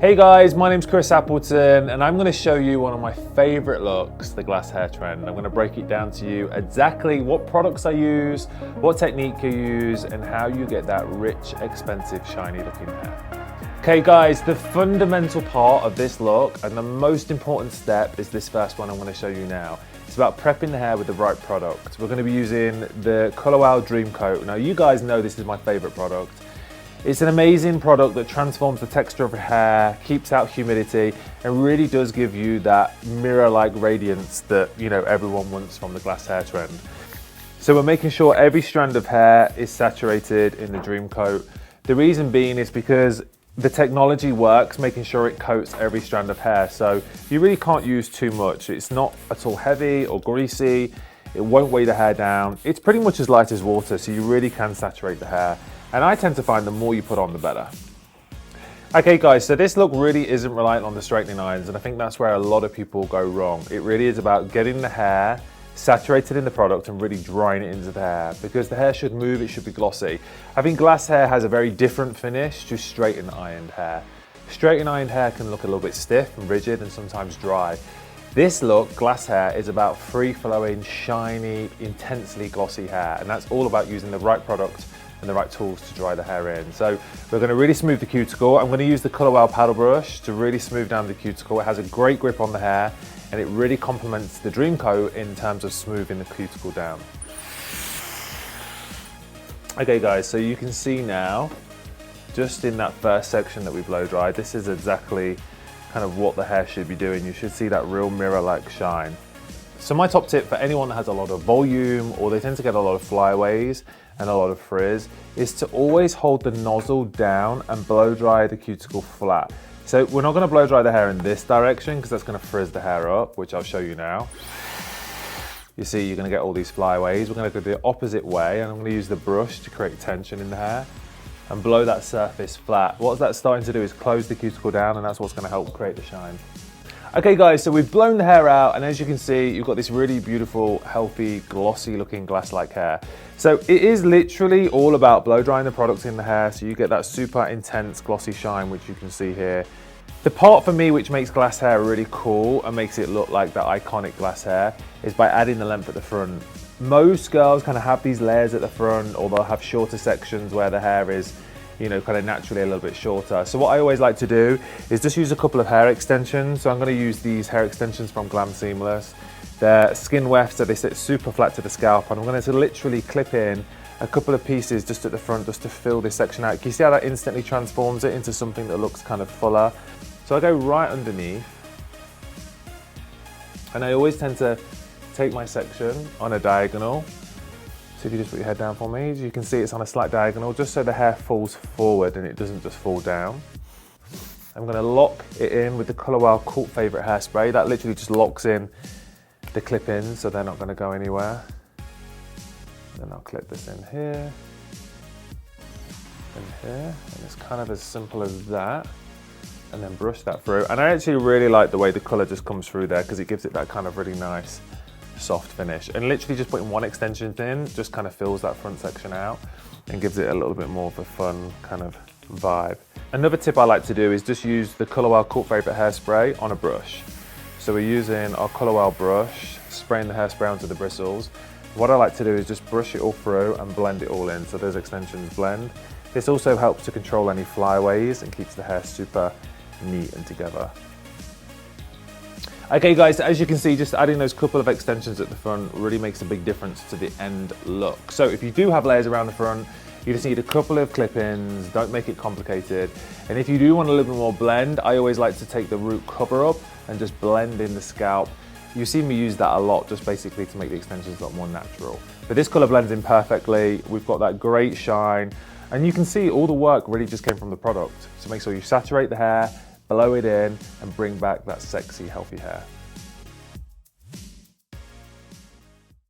Hey guys, my name's Chris Appleton and I'm going to show you one of my favorite looks, the glass hair trend. I'm going to break it down to you exactly what products I use, what technique you use, and how you get that rich, expensive, shiny looking hair. Okay guys, the fundamental part of this look and the most important step is this first one I'm going to show you now. It's about prepping the hair with the right product. We're going to be using the Color Wow Dream Coat. Now you guys know this is my favorite product. It's an amazing product that transforms the texture of your hair, keeps out humidity, and really does give you that mirror-like radiance that everyone wants from the glass hair trend. So we're making sure every strand of hair is saturated in the Dream Coat. The reason being is because the technology works, making sure it coats every strand of hair. So you really can't use too much. It's not at all heavy or greasy. It won't weigh the hair down. It's pretty much as light as water, so you really can saturate the hair. And I tend to find the more you put on, the better. Okay guys, so this look really isn't reliant on the straightening irons, and I think that's where a lot of people go wrong. It really is about getting the hair saturated in the product and really drying it into the hair, because the hair should move, it should be glossy. I think glass hair has a very different finish to straightened ironed hair. Straightened ironed hair can look a little bit stiff and rigid and sometimes dry. This look, glass hair, is about free-flowing, shiny, intensely glossy hair, and that's all about using the right product and the right tools to dry the hair in. So we're going to really smooth the cuticle. I'm going to use the Color Wow paddle brush to really smooth down the cuticle. It has a great grip on the hair and it really complements the Dream Coat in terms of smoothing the cuticle down. Okay guys, so you can see now, just in that first section that we blow dried, this is exactly kind of what the hair should be doing. You should see that real mirror-like shine. So my top tip for anyone that has a lot of volume or they tend to get a lot of flyaways and a lot of frizz is to always hold the nozzle down and blow dry the cuticle flat. So we're not going to blow dry the hair in this direction because that's going to frizz the hair up, which I'll show you now. You see you're going to get all these flyaways. We're going to go the opposite way, and I'm going to use the brush to create tension in the hair and blow that surface flat. What that's starting to do is close the cuticle down, and that's what's going to help create the shine. Okay guys, so we've blown the hair out, and as you can see, you've got this really beautiful, healthy, glossy looking glass-like hair. So it is literally all about blow drying the product in the hair so you get that super intense glossy shine, which you can see here. The part for me which makes glass hair really cool and makes it look like that iconic glass hair is by adding the length at the front. Most girls kind of have these layers at the front, or they'll have shorter sections where the hair is kind of naturally a little bit shorter. So what I always like to do is just use a couple of hair extensions. So I'm going to use these hair extensions from Glam Seamless. They're skin weft, so they sit super flat to the scalp, and I'm going to literally clip in a couple of pieces just at the front just to fill this section out. Can you see how that instantly transforms it into something that looks kind of fuller? So I go right underneath, and I always tend to take my section on a diagonal. So if you just put your head down for me, as you can see it's on a slight diagonal, just so the hair falls forward and it doesn't just fall down. I'm going to lock it in with the Color Wow Cult Favorite Hairspray. That literally just locks in the clip-ins so they're not going to go anywhere. Then I'll clip this in here, and here, and it's kind of as simple as that. And then brush that through. And I actually really like the way the colour just comes through there because it gives it that kind of really nice soft finish, and literally just putting one extension in just kind of fills that front section out and gives it a little bit more of a fun kind of vibe. Another tip I like to do is just use the Color Wow Cult Favorite Hairspray on a brush. So we're using our Color Wow brush, spraying the hairspray onto the bristles. What I like to do is just brush it all through and blend it all in so those extensions blend. This also helps to control any flyaways and keeps the hair super neat and together. Okay guys, as you can see, just adding those couple of extensions at the front really makes a big difference to the end look. So if you do have layers around the front, you just need a couple of clip-ins, don't make it complicated. And if you do want a little bit more blend, I always like to take the root cover up and just blend in the scalp. You see me use that a lot, just basically to make the extensions a lot more natural. But this color blends in perfectly, we've got that great shine, and you can see all the work really just came from the product. So make sure you saturate the hair, blow it in, and bring back that sexy, healthy hair.